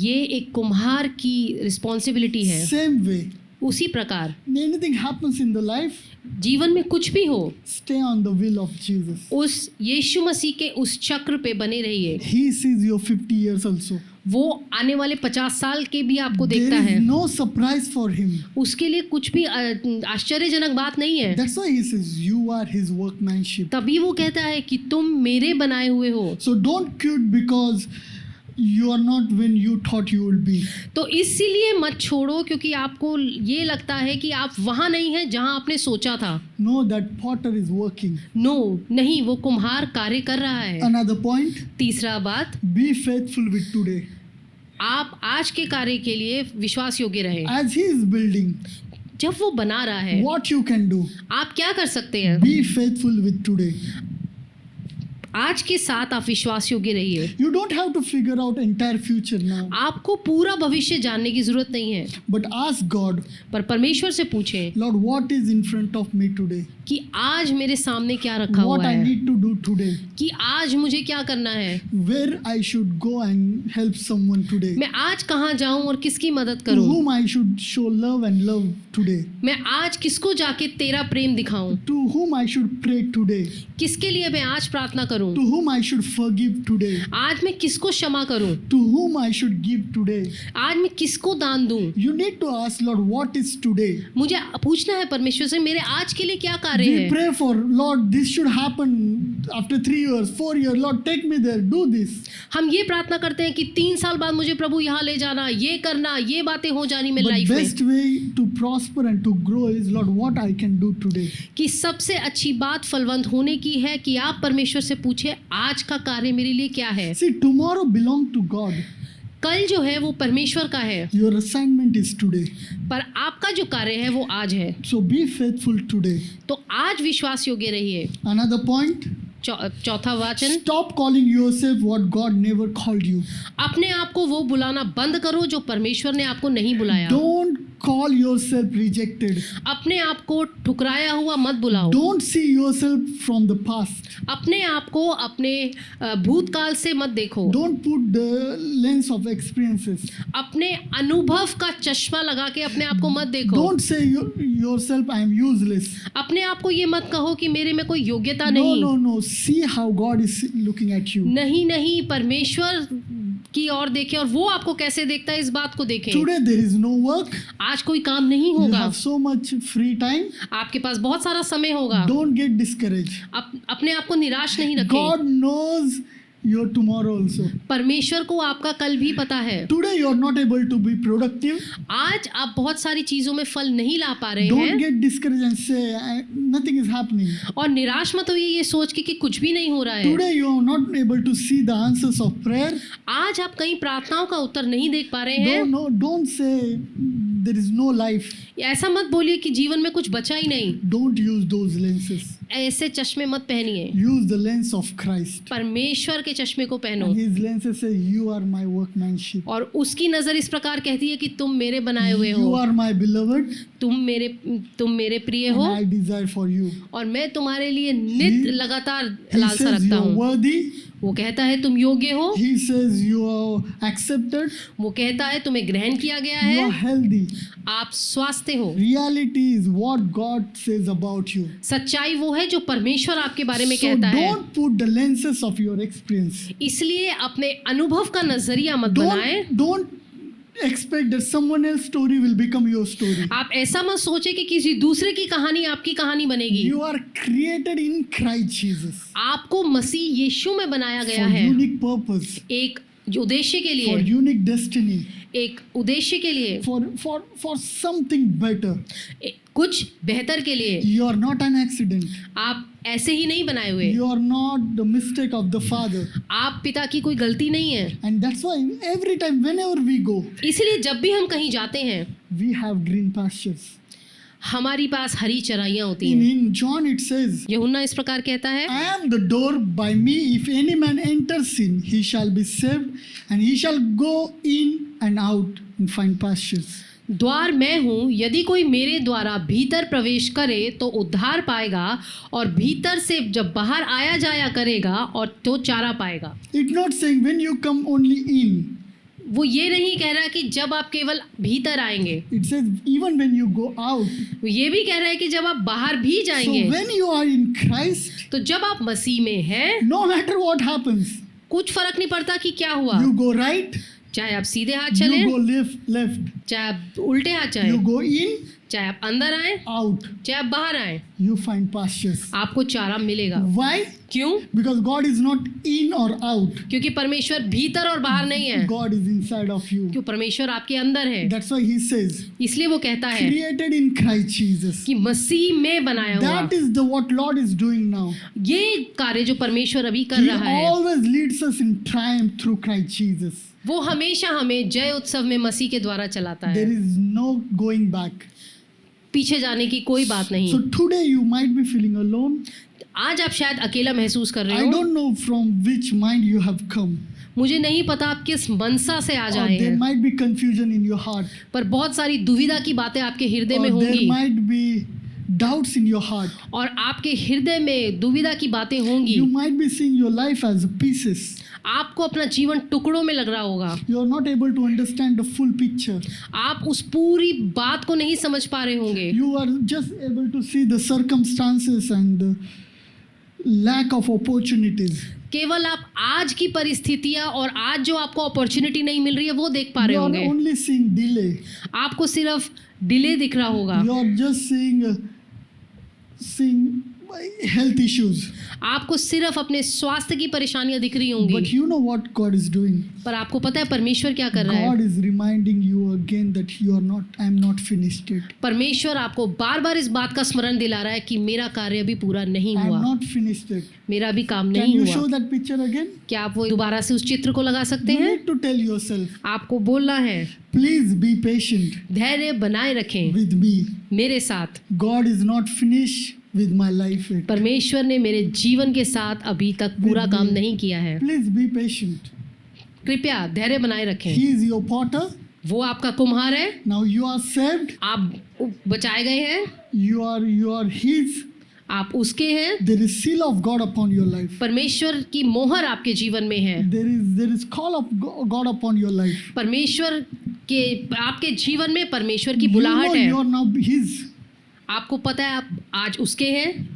Speaker 2: ये एक कुम्हार की रिस्पॉन्सिबिलिटी है.
Speaker 1: Same way,
Speaker 2: उसी प्रकार
Speaker 1: anything happens in the life,
Speaker 2: जीवन में कुछ भी हो,
Speaker 1: stay on the wheel of Jesus.
Speaker 2: उस यीशु मसीह के उस चक्र पे बने रहिए.
Speaker 1: He sees your 50 years also.
Speaker 2: वो आने वाले 50 साल के भी आपको देखता
Speaker 1: There
Speaker 2: है.
Speaker 1: is no surprise for him.
Speaker 2: उसके लिए कुछ भी आश्चर्यजनक बात नहीं है.
Speaker 1: That's why he says you are his workmanship.
Speaker 2: तभी वो कहता है कि तुम मेरे बनाए हुए हो.
Speaker 1: So don't quit because you are not when you thought you will be.
Speaker 2: तो इसीलिए मत छोड़ो क्योंकि आपको ये लगता है कि आप वहाँ नहीं हैं जहाँ आपने सोचा था.
Speaker 1: Know that potter is working.
Speaker 2: No, नहीं, वो कुम्हार कार्य कर रहा है.
Speaker 1: Another point,
Speaker 2: तीसरा बात,
Speaker 1: be faithful with today.
Speaker 2: आप आज के कार्य के लिए विश्वास योग्य रहे.
Speaker 1: As he is building,
Speaker 2: जब वो बना रहा है,
Speaker 1: what you can do,
Speaker 2: आप क्या कर सकते हैं?
Speaker 1: be faithful with today.
Speaker 2: आज के साथ आप विश्वास योग्य रहिए.
Speaker 1: You don't have to figure out entire future now,
Speaker 2: आपको पूरा भविष्य जानने की जरूरत नहीं है,
Speaker 1: but ask God,
Speaker 2: पर परमेश्वर से पूछें
Speaker 1: Lord, what is in front of me today?
Speaker 2: कि आज मेरे सामने क्या रखा
Speaker 1: What
Speaker 2: हुआ
Speaker 1: I
Speaker 2: है,
Speaker 1: need to do today?
Speaker 2: कि आज मुझे क्या करना है,
Speaker 1: Where I should go and help someone today?
Speaker 2: मैं आज कहाँ जाऊं और किसकी मदद
Speaker 1: To
Speaker 2: करूं,
Speaker 1: whom I should show love and love today?
Speaker 2: मैं आज किसको जाके तेरा प्रेम दिखाऊं,
Speaker 1: To whom I should pray today?
Speaker 2: किसके लिए मैं आज प्रार्थना करूं,
Speaker 1: To whom I should forgive today?
Speaker 2: आज मैं किसको क्षमा करूं,
Speaker 1: To whom I should give today?
Speaker 2: आज मैं किसको दान दूं.
Speaker 1: You need to ask, Lord, what is today?
Speaker 2: मुझे पूछना है परमेश्वर से मेरे आज के लिए क्या कार्य
Speaker 1: We
Speaker 2: है.
Speaker 1: pray for, Lord, this should happen after 3 years, 4 years. Lord, take me there, do this.
Speaker 2: हम ये प्रार्थना करते हैं कि 3 साल बाद मुझे प्रभु यहाँ ले जाना, ये करना, ये बातें हो जानी मेरी
Speaker 1: But
Speaker 2: लाइफ में.
Speaker 1: best way to prosper and to grow is, Lord, what I can do today.
Speaker 2: कि सबसे अच्छी बात फलवंत होने की है कि आप परमेश्वर से पूछे आज का कार्य मेरे लिए क्या है.
Speaker 1: See, tomorrow belongs to God.
Speaker 2: कल जो है वो परमेश्वर का है,
Speaker 1: Your assignment is today.
Speaker 2: पर आपका जो कार्य है वो आज है.
Speaker 1: So be faithful today.
Speaker 2: तो आज विश्वास योग्य रहिए.
Speaker 1: Another point,
Speaker 2: चौथा वचन,
Speaker 1: stop calling yourself what God never called you.
Speaker 2: अपने आप को वो बुलाना बंद करो जो परमेश्वर ने आपको नहीं बुलाया.
Speaker 1: Don't call yourself rejected.
Speaker 2: अपने आप को ठुकराया हुआ मत बुलाओ.
Speaker 1: Don't see yourself from the past.
Speaker 2: अपने आप को अपने भूतकाल से मत देखो.
Speaker 1: Don't put the lens of experiences.
Speaker 2: अपने अनुभव का चश्मा लगा के अपने आप को मत देखो.
Speaker 1: Don't say yourself I am useless.
Speaker 2: अपने आप को ये मत कहो कि मेरे में कोई योग्यता
Speaker 1: No,
Speaker 2: नहीं.
Speaker 1: no, no. See how God is looking at you.
Speaker 2: नहीं नहीं, परमेश्वर की ओर देखें और वो आपको कैसे देखता है इस बात को देखें.
Speaker 1: Today there is no work.
Speaker 2: आज कोई काम नहीं
Speaker 1: You
Speaker 2: होगा,
Speaker 1: have so much free time.
Speaker 2: आपके पास बहुत सारा समय होगा.
Speaker 1: Don't get discouraged.
Speaker 2: अपने आप को निराश नहीं रखें.
Speaker 1: God knows your tomorrow also.
Speaker 2: परमेश्वर को आपका कल भी पता है.
Speaker 1: Today you are not able to be productive.
Speaker 2: आज आप बहुत सारी चीजों में फल नहीं ला पा रहे
Speaker 1: Don't
Speaker 2: हैं
Speaker 1: get discouraged and say nothing is happening.
Speaker 2: और निराश मत होइए ये सोच के कि कुछ भी नहीं हो रहा है.
Speaker 1: Today you are not able to see the answers of prayer.
Speaker 2: आज आप कई प्रार्थनाओं का उत्तर नहीं देख पा रहे हैं.
Speaker 1: Don't say there is no life.
Speaker 2: ऐसा मत बोलिए कि जीवन में कुछ बचा ही नहीं.
Speaker 1: Don't use those lenses.
Speaker 2: ऐसे चश्मे मत पहनिए.
Speaker 1: Use the lens of Christ.
Speaker 2: परमेश्वर के चश्मे को पहनो.
Speaker 1: And his lenses say, you are my workmanship.
Speaker 2: और उसकी नजर इस प्रकार कहती है कि तुम मेरे बनाए हुए
Speaker 1: You
Speaker 2: हो,
Speaker 1: are my beloved.
Speaker 2: तुम मेरे प्रिय
Speaker 1: And
Speaker 2: हो
Speaker 1: I desire for you.
Speaker 2: और मैं तुम्हारे लिए नित्य लगातार
Speaker 1: He
Speaker 2: लालसा
Speaker 1: says
Speaker 2: रखता
Speaker 1: you are
Speaker 2: हूँ.
Speaker 1: worthy.
Speaker 2: वो कहता है तुम योग्य हो.
Speaker 1: He says you are accepted.
Speaker 2: वो कहता है तुम्हें ग्रहण किया गया
Speaker 1: You are
Speaker 2: है,
Speaker 1: healthy.
Speaker 2: आप स्वास्थ्य हो.
Speaker 1: Reality is what God says about you.
Speaker 2: सच्चाई वो है जो परमेश्वर आपके बारे में
Speaker 1: So
Speaker 2: कहता है.
Speaker 1: don't put the lenses of your experience.
Speaker 2: इसलिए अपने अनुभव का नजरिया मत बनाएं.
Speaker 1: Don't expect that someone else's story will become your story.
Speaker 2: आप ऐसा मत सोचे कि किसी दूसरे की कहानी आपकी कहानी बनेगी.
Speaker 1: You are created in Christ Jesus
Speaker 2: आपको मसीह यीशु में बनाया गया
Speaker 1: for
Speaker 2: है
Speaker 1: unique purpose,
Speaker 2: एक उद्देश्य के
Speaker 1: for
Speaker 2: लिए,
Speaker 1: unique destiny.
Speaker 2: एक उद्देश्य के लिए,
Speaker 1: for something better.
Speaker 2: कुछ बेहतर के लिए।
Speaker 1: You are not an accident.
Speaker 2: आप ऐसे ही नहीं बनाए हुए,
Speaker 1: You are not the mistake of the Father.
Speaker 2: आप पिता की कोई गलती नहीं है।
Speaker 1: And that's why every time, whenever we go,
Speaker 2: इसलिए जब भी हम कहीं जाते हैं,
Speaker 1: we have green pastures.
Speaker 2: हमारी पास हरी चराइयाँ होती
Speaker 1: In,
Speaker 2: हैं।
Speaker 1: in John it says,
Speaker 2: यूहन्ना इस प्रकार कहता है,
Speaker 1: I am the door. By me, if any man enters in, he shall be saved, and he shall go in and out and find pastures.
Speaker 2: द्वार मैं हूँ, यदि कोई मेरे द्वारा भीतर प्रवेश करे तो उद्धार पाएगा, और भीतर से जब बाहर आया जाया करेगा और तो चारा पाएगा।
Speaker 1: It's not saying when you come only in.
Speaker 2: वो ये नहीं कह रहा कि जब आप केवल भीतर आएंगे,
Speaker 1: It says even when you go out.
Speaker 2: वो ये भी कह रहा है कि जब आप बाहर भी
Speaker 1: So
Speaker 2: जाएंगे।
Speaker 1: when you are in Christ,
Speaker 2: तो जब आप मसीह में हैं,
Speaker 1: no matter what happens,
Speaker 2: कुछ फर्क नहीं पड़ता कि क्या हुआ,
Speaker 1: you go right,
Speaker 2: चाहे आप सीधे हाथ चले,
Speaker 1: you go left,
Speaker 2: चाहे आप उल्टे हाथ
Speaker 1: you
Speaker 2: जाए,
Speaker 1: go in,
Speaker 2: चाहे आप अंदर आए,
Speaker 1: out,
Speaker 2: चाहे आप बाहर आए,
Speaker 1: you find pastures.
Speaker 2: आपको चारा मिलेगा।
Speaker 1: Why?
Speaker 2: क्यों?
Speaker 1: Because God is not in or out.
Speaker 2: क्योंकि परमेश्वर भीतर और बाहर नहीं है,
Speaker 1: God is inside of you.
Speaker 2: क्यों परमेश्वर आपके अंदर है।
Speaker 1: That's why he says,
Speaker 2: इसलिए वो कहता है
Speaker 1: created in Christ Jesus.
Speaker 2: कि मसीह में बनाया हुआ।
Speaker 1: That is what Lord is doing now.
Speaker 2: ये कार्य जो परमेश्वर अभी कर
Speaker 1: He
Speaker 2: रहा है,
Speaker 1: always leads us in triumph through Christ Jesus.
Speaker 2: वो हमेशा हमें जय उत्सव में मसीह के द्वारा चलाता है।
Speaker 1: There is no going back.
Speaker 2: पीछे जाने की कोई बात नहीं।
Speaker 1: So today you might be feeling alone.
Speaker 2: आज आप शायद अकेला महसूस कर रहे
Speaker 1: I
Speaker 2: हो।
Speaker 1: don't know from which mind you have come.
Speaker 2: मुझे नहीं पता आप किस मनसा से आज
Speaker 1: Or
Speaker 2: आए
Speaker 1: there
Speaker 2: हैं,
Speaker 1: might be confusion in your heart.
Speaker 2: पर बहुत सारी दुविधा की बातें आपके हृदय में
Speaker 1: Or there
Speaker 2: होंगी,
Speaker 1: might be doubts in your heart.
Speaker 2: और आपके हृदय में दुविधा की बातें होंगी।
Speaker 1: You might be seeing your life as pieces.
Speaker 2: आपको अपना जीवन टुकड़ों में लग रहा होगा।
Speaker 1: You are not able to understand the full picture.
Speaker 2: आप उस पूरी बात को नहीं समझ पा रहे होंगे।
Speaker 1: You are just able to see the circumstances and the lack of opportunities.
Speaker 2: केवल आप आज की परिस्थितियां और आज जो आपको अपॉर्चुनिटी नहीं मिल रही है वो देख पा रहे
Speaker 1: You are
Speaker 2: होंगे।
Speaker 1: only seeing delay.
Speaker 2: आपको सिर्फ डिले दिख रहा होगा।
Speaker 1: You are just seeing health issues.
Speaker 2: आपको सिर्फ अपने स्वास्थ्य की परेशानियां दिख रही होंगी।
Speaker 1: But you know what God is doing?
Speaker 2: पर आपको पता है परमेश्वर क्या कर रहा
Speaker 1: God
Speaker 2: है?
Speaker 1: is reminding you again that you are not, I am not finished it.
Speaker 2: परमेश्वर आपको बार बार इस बात का स्मरण दिला रहा है कि मेरा कार्य अभी पूरा नहीं
Speaker 1: I am
Speaker 2: हुआ,
Speaker 1: not finished it.
Speaker 2: मेरा अभी काम
Speaker 1: Can
Speaker 2: नहीं
Speaker 1: you
Speaker 2: हुआ।
Speaker 1: show that picture again?
Speaker 2: क्या आप वो दोबारा से उस चित्र को लगा सकते
Speaker 1: You
Speaker 2: हैं?
Speaker 1: need to tell yourself,
Speaker 2: आपको बोलना है,
Speaker 1: please be patient
Speaker 2: धैर्य बनाए रखें
Speaker 1: with me.
Speaker 2: मेरे साथ।
Speaker 1: God is not finished with my life yet.
Speaker 2: परमेश्वर ने मेरे जीवन के साथ अभी तक पूरा काम नहीं किया है।
Speaker 1: Please be patient.
Speaker 2: कृपया धैर्य बनाए रखें।
Speaker 1: He is your potter.
Speaker 2: वो आपका कुम्हार है,
Speaker 1: Now you are saved.
Speaker 2: आप बचाए गए हैं,
Speaker 1: You are His.
Speaker 2: आप उसके हैं।
Speaker 1: There is seal of God upon your life.
Speaker 2: परमेश्वर की मोहर आपके जीवन में है।
Speaker 1: There is call of God upon your life.
Speaker 2: परमेश्वर के आपके जीवन में परमेश्वर की
Speaker 1: You know
Speaker 2: बुलाहट
Speaker 1: you
Speaker 2: है।
Speaker 1: are now His,
Speaker 2: आपको पता है आप आज उसके हैं,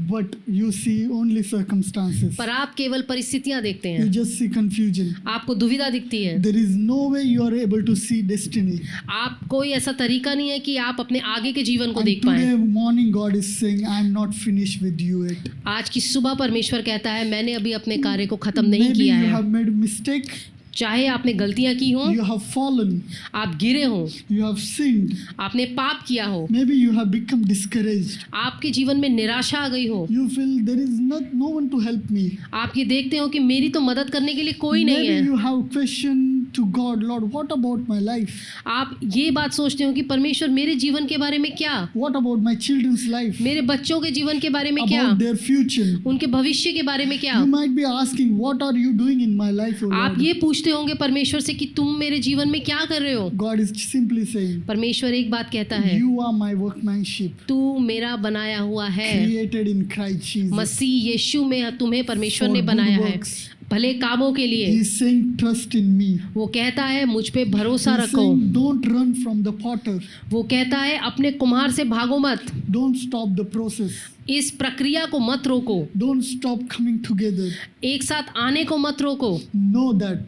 Speaker 1: but you see only circumstances.
Speaker 2: पर आप केवल परिस्थितियां देखते
Speaker 1: You
Speaker 2: हैं,
Speaker 1: just see confusion.
Speaker 2: आपको दुविधा दिखती है।
Speaker 1: There is no way you are able to see destiny.
Speaker 2: आप कोई ऐसा तरीका नहीं है कि आप अपने आगे के जीवन को
Speaker 1: And
Speaker 2: देख पाएं।
Speaker 1: today morning God is saying, I am not finished with you yet.
Speaker 2: आज की सुबह परमेश्वर कहता है मैंने अभी अपने कार्य को खत्म नहीं
Speaker 1: Maybe
Speaker 2: किया
Speaker 1: you
Speaker 2: है।
Speaker 1: have made mistake.
Speaker 2: चाहे आपने गलतियां की हो,
Speaker 1: You have fallen.
Speaker 2: आप गिरे हो,
Speaker 1: You have sinned.
Speaker 2: आपने पाप किया हो,
Speaker 1: Maybe you have become discouraged.
Speaker 2: आपके जीवन में निराशा आ गई हो,
Speaker 1: You feel there is no one to help me.
Speaker 2: आप ये देखते हो कि मेरी तो मदद करने के लिए कोई नहीं
Speaker 1: Maybe
Speaker 2: है।
Speaker 1: you have questioned to God, Lord, what about my life?
Speaker 2: आप ये बात सोचते हो कि परमेश्वर मेरे जीवन के बारे में क्या,
Speaker 1: What about my children's life?
Speaker 2: मेरे बच्चों के जीवन के बारे में क्या,
Speaker 1: About their future?
Speaker 2: उनके भविष्य के बारे में क्या।
Speaker 1: You might be asking, what are you doing in my life, O
Speaker 2: आप
Speaker 1: Lord?
Speaker 2: ये पूछते होंगे परमेश्वर से कि तुम मेरे जीवन में क्या कर रहे हो।
Speaker 1: God is simply saying,
Speaker 2: परमेश्वर एक बात कहता है,
Speaker 1: you are my workmanship,
Speaker 2: तू मेरा बनाया हुआ है।
Speaker 1: created in Christ Jesus.
Speaker 2: मसीह यीशु में तुम्हें परमेश्वर
Speaker 1: For
Speaker 2: ने
Speaker 1: good
Speaker 2: बनाया है
Speaker 1: works.
Speaker 2: भले कामों के लिए।
Speaker 1: He is saying, trust in me.
Speaker 2: वो कहता है मुझ पे भरोसा
Speaker 1: He is
Speaker 2: रखो।
Speaker 1: saying, don't run from the potter.
Speaker 2: वो कहता है अपने कुम्हार से भागो मत,
Speaker 1: Don't stop the process.
Speaker 2: इस प्रक्रिया को मत रोको,
Speaker 1: Don't stop coming together.
Speaker 2: एक साथ आने को मत रोको।
Speaker 1: Know that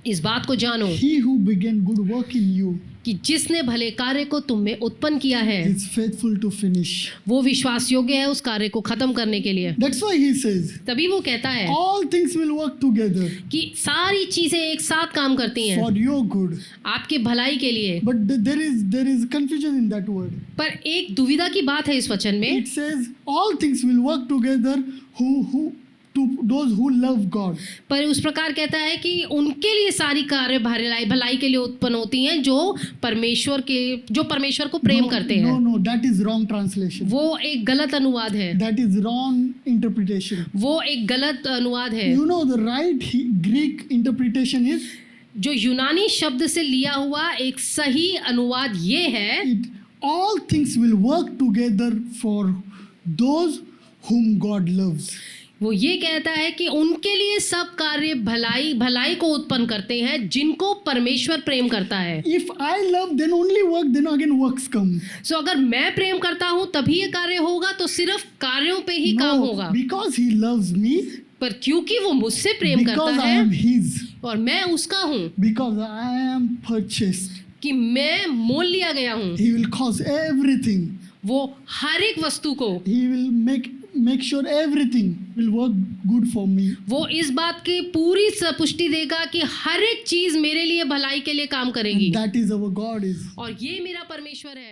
Speaker 2: इस बात को जानो
Speaker 1: He who began good work in you
Speaker 2: कि जिसने भले कार्य को तुम में उत्पन्न किया है
Speaker 1: is faithful to finish.
Speaker 2: वो विश्वास योग्य है उस कार्य को खत्म करने के लिए।
Speaker 1: That's why he says,
Speaker 2: तभी वो कहता है
Speaker 1: all things will work together
Speaker 2: कि सारी चीजें एक साथ काम करती हैं
Speaker 1: for your good.
Speaker 2: आपके भलाई के लिए।
Speaker 1: But there is confusion in that word.
Speaker 2: पर एक दुविधा की बात है इस वचन में।
Speaker 1: It says all things will work together who to those who love God.
Speaker 2: पर उस प्रकार कहता है कि उनके लिए सारी कार्य भलाई के लिए उत्पन्न होती हैं जो परमेश्वर को प्रेम करते हैं।
Speaker 1: No, that is wrong translation.
Speaker 2: वो एक गलत अनुवाद है।
Speaker 1: That is wrong interpretation.
Speaker 2: वो एक गलत अनुवाद है।
Speaker 1: You know the right Greek interpretation is
Speaker 2: जो यूनानी शब्द से लिया हुआ एक सही अनुवाद ये है
Speaker 1: all things will work together for those whom God loves.
Speaker 2: वो ये कहता है कि उनके लिए सब कार्य भलाई को उत्पन्न करते हैं जिनको परमेश्वर प्रेम करता है।
Speaker 1: If I love, then only work, then again works come.
Speaker 2: So अगर मैं प्रेम करता हूँ तभी ये कार्य होगा, तो सिर्फ कार्यों पे ही काम होगा।
Speaker 1: Because he loves me.
Speaker 2: पर क्योंकि वो मुझसे प्रेम करता
Speaker 1: Because I
Speaker 2: है
Speaker 1: am his.
Speaker 2: और मैं उसका हूँ,
Speaker 1: Because I am purchased.
Speaker 2: कि मैं मोल लिया गया हूँ,
Speaker 1: He will cause everything.
Speaker 2: वो हर एक वस्तु को
Speaker 1: He will make sure everything will work good for me.
Speaker 2: वो इस बात की पूरी पुष्टि देगा कि हर एक चीज मेरे लिए भलाई के लिए काम करेगी।
Speaker 1: That is our God is.
Speaker 2: और ये मेरा परमेश्वर है।